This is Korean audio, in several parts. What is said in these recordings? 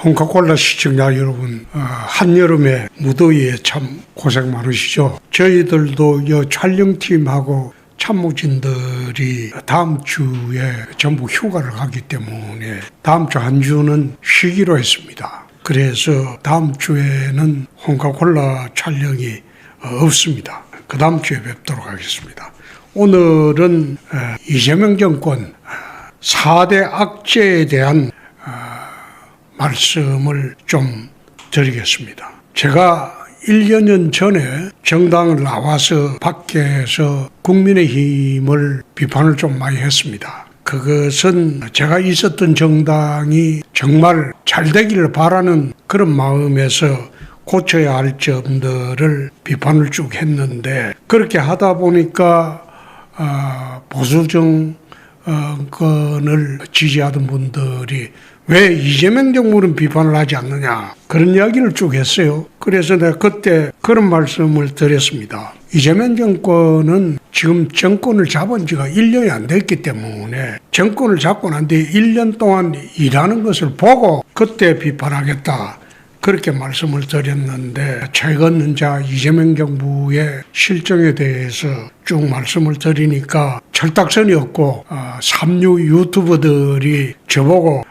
홍카콜라 시청자 여러분, 한여름에 무더위에 참 고생 많으시죠? 저희들도 이 촬영팀하고 참모진들이 다음 주에 전부 휴가를 가기 때문에 다음 주 한 주는 쉬기로 했습니다. 그래서 다음 주에는 홍카콜라 촬영이 없습니다. 그 다음 주에 뵙도록 하겠습니다. 오늘은 이재명 정권 4대 악재에 대한 말씀을 좀 드리겠습니다. 제가 1년 전에 정당을 나와서 밖에서 국민의힘을 비판을 좀 많이 했습니다. 그것은 제가 있었던 정당이 정말 잘 되기를 바라는 그런 마음에서 고쳐야 할 점들을 비판을 쭉 했는데, 그렇게 하다 보니까 보수 정권을 지지하던 분들이 왜 이재명 정부는 비판을 하지 않느냐, 그런 이야기를 쭉 했어요. 그래서 내가 그때 그런 말씀을 드렸습니다. 이재명 정권은 지금 정권을 잡은 지가 1년이 안 됐기 때문에 정권을 잡고 난 뒤에 1년 동안 일하는 것을 보고 그때 비판하겠다, 그렇게 말씀을 드렸는데, 최근 이제 이재명 정부의 실정에 대해서 쭉 말씀을 드리니까 철딱선이 없고, 삼류 유튜버들이 저보고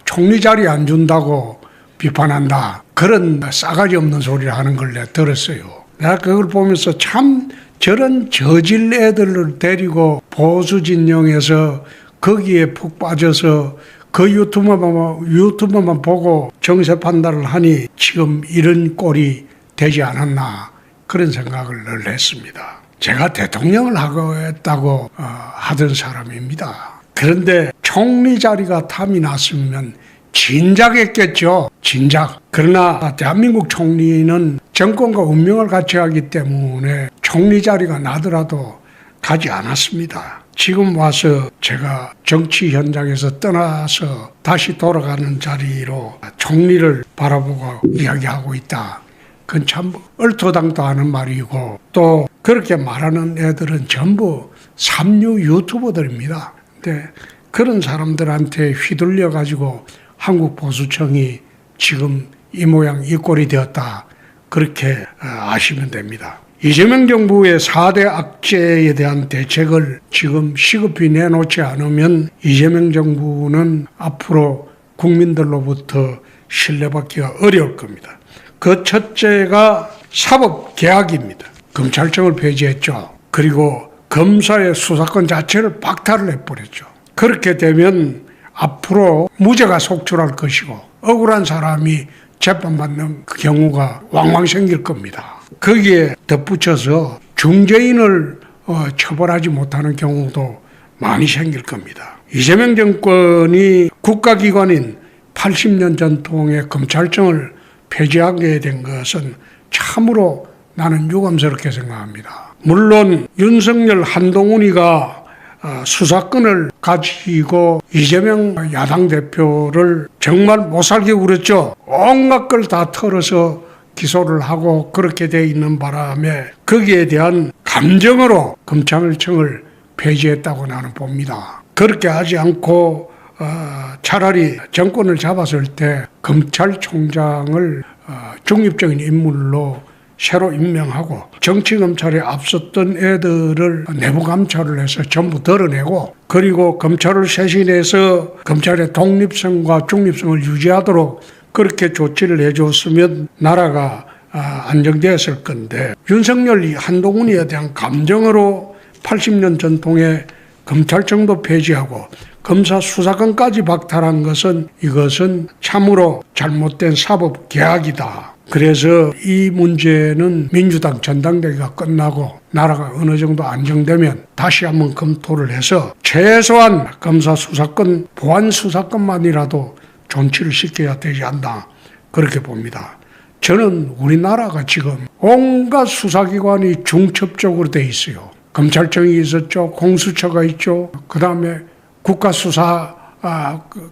총리 자리 안 준다고 비판한다, 그런 싸가지 없는 소리를 하는 걸 내가 들었어요. 내가 그걸 보면서 참 저런 저질 애들을 데리고 보수 진영에서 거기에 푹 빠져서 그 유튜버만 보고 정세 판단을 하니 지금 이런 꼴이 되지 않았나, 그런 생각을 늘 했습니다. 제가 대통령을 하겠다고 하던 사람입니다. 그런데 총리 자리가 탐이 났으면 진작했겠죠. 진작. 그러나 대한민국 총리는 정권과 운명을 같이 하기 때문에 총리 자리가 나더라도 가지 않았습니다. 지금 와서 제가 정치 현장에서 떠나서 다시 돌아가는 자리로 총리를 바라보고 이야기하고 있다. 그건 참 얼토당토하는 말이고, 또 그렇게 말하는 애들은 전부 삼류 유튜버들입니다. 근데 그런 사람들한테 휘둘려 가지고 한국 보수청이 지금 이 모양 이 꼴이 되었다, 그렇게 아시면 됩니다. 이재명 정부의 4대 악재에 대한 대책을 지금 시급히 내놓지 않으면 이재명 정부는 앞으로 국민들로부터 신뢰받기가 어려울 겁니다. 그 첫째가 사법개혁입니다. 검찰청을 폐지했죠. 그리고 검사의 수사권 자체를 박탈을 해버렸죠. 그렇게 되면 앞으로 무죄가 속출할 것이고 억울한 사람이 재판받는 그 경우가 왕왕 생길 겁니다. 거기에 덧붙여서 중죄인을 처벌하지 못하는 경우도 많이 생길 겁니다. 이재명 정권이 국가기관인 80년 전통의 검찰청을 폐지하게 된 것은 참으로 나는 유감스럽게 생각합니다. 물론 윤석열, 한동훈이가 수사권을 가지고 이재명 야당 대표를 정말 못살게 굴였죠. 온갖 걸 다 털어서 기소를 하고 그렇게 돼 있는 바람에 거기에 대한 감정으로 검찰청을 폐지했다고 나는 봅니다. 그렇게 하지 않고 차라리 정권을 잡았을 때 검찰총장을 중립적인 인물로 새로 임명하고 정치검찰에 앞섰던 애들을 내부 감찰을 해서 전부 드러내고, 그리고 검찰을 쇄신해서 검찰의 독립성과 중립성을 유지하도록 그렇게 조치를 해줬으면 나라가 안정되었을 건데, 윤석열, 한동훈에 대한 감정으로 80년 전통의 검찰청도 폐지하고 검사 수사권까지 박탈한 것은, 이것은 참으로 잘못된 사법개혁이다. 그래서 이 문제는 민주당 전당대회가 끝나고 나라가 어느 정도 안정되면 다시 한번 검토를 해서 최소한 검사 수사권, 보안 수사권만이라도 존치를 시켜야 되지 않나, 그렇게 봅니다. 저는 우리나라가 지금 온갖 수사기관이 중첩적으로 돼 있어요. 검찰청이 있었죠. 공수처가 있죠. 그 다음에 국가수사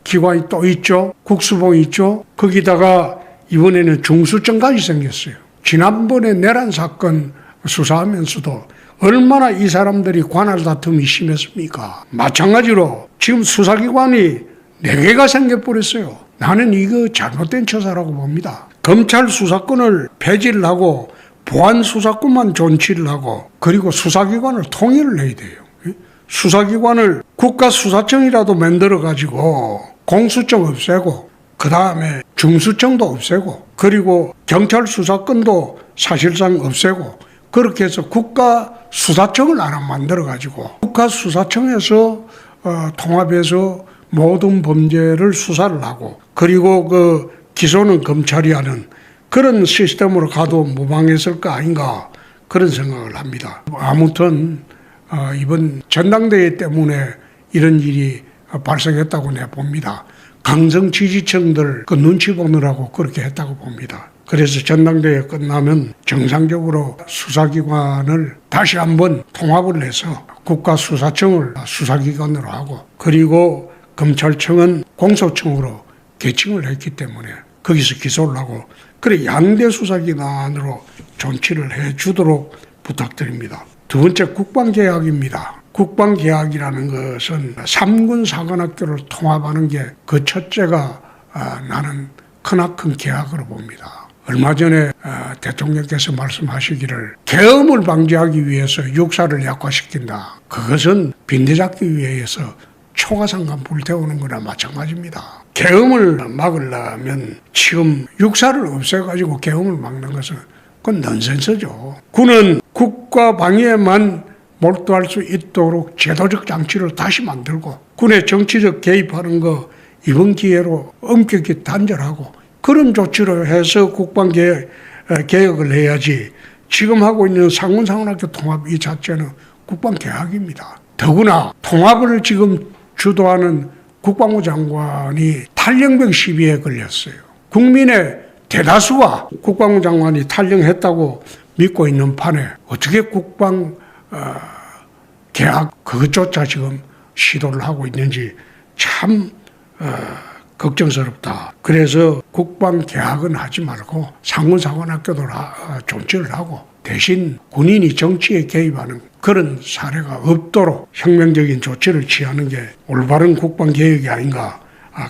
기관이 또 있죠. 국수본이 있죠. 거기다가 이번에는 중수청까지 생겼어요. 지난번에 내란 사건 수사하면서도 얼마나 이 사람들이 관할 다툼이 심했습니까? 마찬가지로 지금 수사기관이 4개가 생겨버렸어요. 나는 이거 잘못된 처사라고 봅니다. 검찰 수사권을 폐지를 하고 보안 수사권만 존치를 하고 그리고 수사기관을 통일을 해야 돼요. 수사기관을 국가수사청이라도 만들어가지고 공수청 없애고 그 다음에 중수청도 없애고 그리고 경찰 수사권도 사실상 없애고 그렇게 해서 국가수사청을 하나 만들어가지고 국가수사청에서 통합해서 모든 범죄를 수사를 하고 그리고 그 기소는 검찰이 하는 그런 시스템으로 가도 무방했을 거 아닌가 그런 생각을 합니다. 아무튼 이번 전당대회 때문에 이런 일이 발생했다고 내가 봅니다. 강성 지지층들 그 눈치 보느라고 그렇게 했다고 봅니다. 그래서 전당대회 끝나면 정상적으로 수사기관을 다시 한번 통합을 해서 국가수사청을 수사기관으로 하고 그리고 검찰청은 공소청으로 개칭을 했기 때문에 거기서 기소를 하고 그래 양대 수사기관으로 존치를 해주도록 부탁드립니다. 두 번째 국방개혁입니다. 국방개혁이라는 것은 3군 사관학교를 통합하는 게 그 첫째가 나는 크나큰 개혁으로 봅니다. 얼마 전에 대통령께서 말씀하시기를 계엄을 방지하기 위해서 육사를 약화시킨다. 그것은 빈대잡기 위해서 초가상간 불태우는 거나 마찬가지입니다. 계엄을 막으려면 지금 육사를 없애가지고 계엄을 막는 것은 그건 넌센스죠. 군은 국가 방위에만 몰두할 수 있도록 제도적 장치를 다시 만들고 군의 정치적 개입하는 거 이번 기회로 엄격히 단절하고 그런 조치를 해서 국방개혁을 해야지 지금 하고 있는 상군사관학교 통합 이 자체는 국방개혁입니다. 더구나 통합을 지금 주도하는 국방부 장관이 탈영병 시비에 걸렸어요. 국민의 대다수가 국방부 장관이 탈영했다고 믿고 있는 판에 어떻게 국방 개혁 그것조차 지금 시도를 하고 있는지 참 걱정스럽다. 그래서 국방 개혁은 하지 말고 상군사관학교도 존치를 하고 대신 군인이 정치에 개입하는 그런 사례가 없도록 혁명적인 조치를 취하는 게 올바른 국방 개혁이 아닌가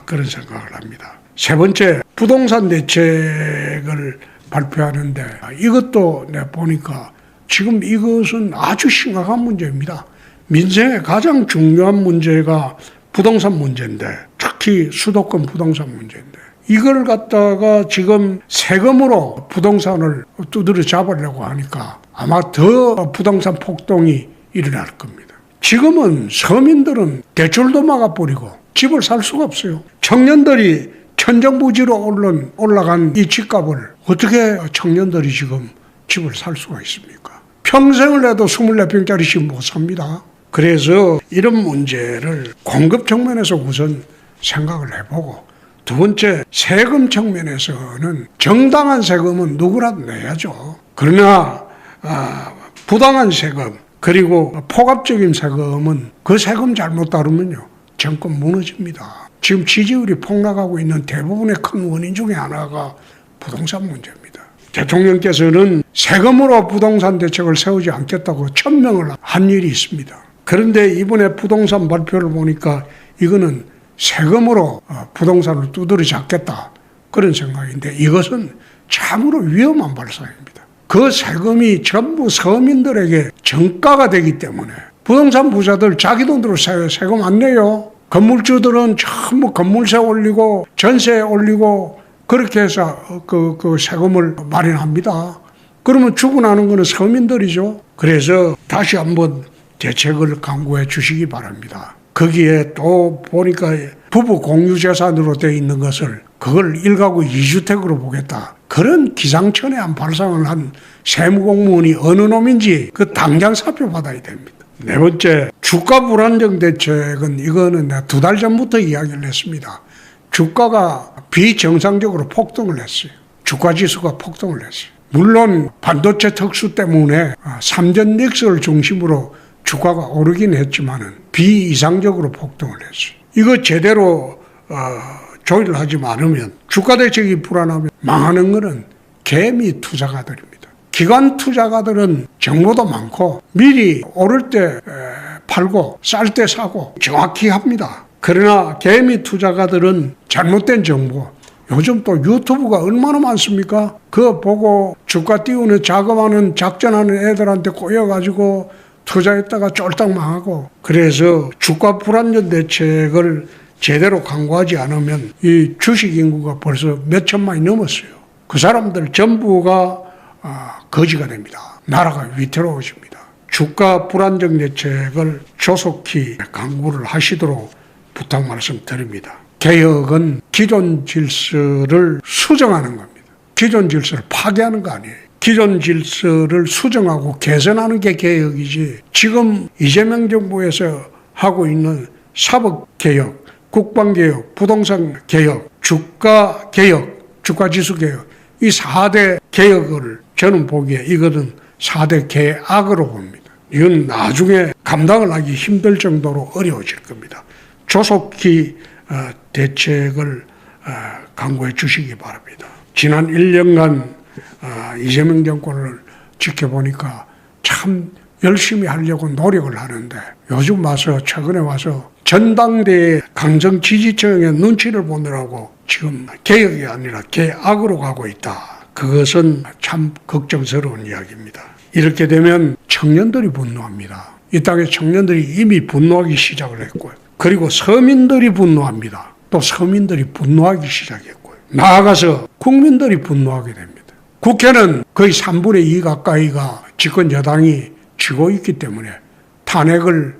그런 생각을 합니다. 세 번째 부동산 대책을 발표하는데 이것도 내가 보니까 지금 이것은 아주 심각한 문제입니다. 민생의 가장 중요한 문제가 부동산 문제인데 특히 수도권 부동산 문제인데 이걸 갖다가 지금 세금으로 부동산을 두드려 잡으려고 하니까 아마 더 부동산 폭동이 일어날 겁니다. 지금은 서민들은 대출도 막아버리고 집을 살 수가 없어요. 청년들이 천정부지로 올라간 이 집값을 어떻게 청년들이 지금 집을 살 수가 있습니까? 평생을 해도 24평짜리 집 못 삽니다. 그래서 이런 문제를 공급 측면에서 우선 생각을 해보고 두 번째 세금 측면에서는 정당한 세금은 누구라도 내야죠. 그러나 부당한 세금 그리고 포괄적인 세금은 그 세금 잘못 다루면요 정권 무너집니다. 지금 지지율이 폭락하고 있는 대부분의 큰 원인 중에 하나가 부동산 문제입니다. 대통령께서는 세금으로 부동산 대책을 세우지 않겠다고 천명을 한 일이 있습니다. 그런데 이번에 부동산 발표를 보니까 이거는 세금으로 부동산을 두드려 잡겠다 그런 생각인데 이것은 참으로 위험한 발상입니다. 그 세금이 전부 서민들에게 정가가 되기 때문에 부동산 부자들 자기 돈으로 세금 안 내요. 건물주들은 전부 건물세 올리고 전세 올리고 그렇게 해서 그 세금을 마련합니다. 그러면 죽어나는 것은 서민들이죠. 그래서 다시 한번 대책을 강구해 주시기 바랍니다. 거기에 또 보니까 부부 공유재산으로 되어 있는 것을 그걸 1가구 2주택으로 보겠다. 그런 기상천외한 발상을 한 세무공무원이 어느 놈인지 그 당장 사표 받아야 됩니다. 네 번째, 주가 불안정 대책은 이거는 내가 2달 전부터 이야기를 했습니다. 주가가 비정상적으로 폭등을 했어요. 주가지수가 폭등을 했어요. 물론 반도체 특수 때문에 삼전 닉스를 중심으로 주가가 오르긴 했지만은 비이상적으로 폭등을 했어요. 이거 제대로 조율을 하지 않으면 주가 대책이 불안하면 망하는 것은 개미 투자가들입니다. 기관 투자가들은 정보도 많고 미리 오를 때 팔고 쌀 때 사고 정확히 합니다. 그러나 개미 투자가들은 잘못된 정보, 요즘 또 유튜브가 얼마나 많습니까? 그거 보고 주가 띄우는 작업하는 작전하는 애들한테 꼬여가지고 투자했다가 쫄딱 망하고, 그래서 주가 불안전 대책을 제대로 강구하지 않으면 이 주식 인구가 벌써 몇 천만이 넘었어요. 그 사람들 전부가 거지가 됩니다. 나라가 위태로워집니다. 주가 불안정 대책을 조속히 강구를 하시도록 부탁 말씀드립니다. 개혁은 기존 질서를 수정하는 겁니다. 기존 질서를 파괴하는 거 아니에요. 기존 질서를 수정하고 개선하는 게 개혁이지, 지금 이재명 정부에서 하고 있는 사법개혁, 국방개혁, 부동산개혁, 주가개혁, 주가지수개혁, 이 4대 개혁을 저는 보기에 이거는 4대 개악으로 봅니다. 이건 나중에 감당을 하기 힘들 정도로 어려워질 겁니다. 조속히 대책을 강구해 주시기 바랍니다. 지난 1년간 이재명 정권을 지켜보니까 참 열심히 하려고 노력을 하는데, 요즘 와서 최근에 와서 전당대회 강성 지지층의 눈치를 보느라고 지금 개혁이 아니라 개악으로 가고 있다. 그것은 참 걱정스러운 이야기입니다. 이렇게 되면 청년들이 분노합니다. 이 땅의 청년들이 이미 분노하기 시작을 했고요. 그리고 서민들이 분노합니다. 또 서민들이 분노하기 시작했고요. 나아가서 국민들이 분노하게 됩니다. 국회는 거의 3분의 2 가까이가 집권 여당이 쥐고 있기 때문에 탄핵을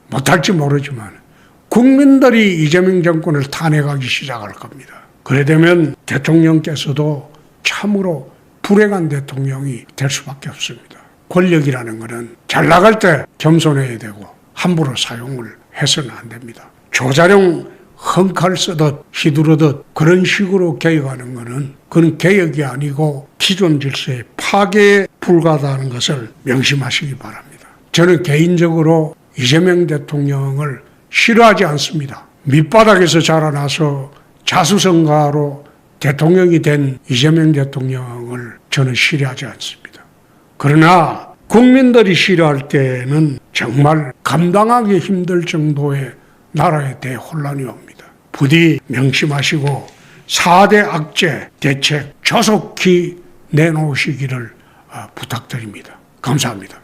못할지 모르지만 국민들이 이재명 정권을 탄핵하기 시작할 겁니다. 그래 되면 대통령께서도 참으로 불행한 대통령이 될 수밖에 없습니다. 권력이라는 것은 잘 나갈 때 겸손해야 되고 함부로 사용을 해서는 안 됩니다. 조자룡 헝칼 쓰듯 휘두르듯 그런 식으로 개혁하는 것은 그건 개혁이 아니고 기존 질서의 파괴에 불과하다는 것을 명심하시기 바랍니다. 저는 개인적으로 이재명 대통령을 싫어하지 않습니다. 밑바닥에서 자라나서 자수성가로 대통령이 된 이재명 대통령을 저는 싫어하지 않습니다. 그러나 국민들이 싫어할 때는 정말 감당하기 힘들 정도의 나라에 대혼란이 옵니다. 부디 명심하시고 4대 악재 대책 조속히 내놓으시기를 부탁드립니다. 감사합니다.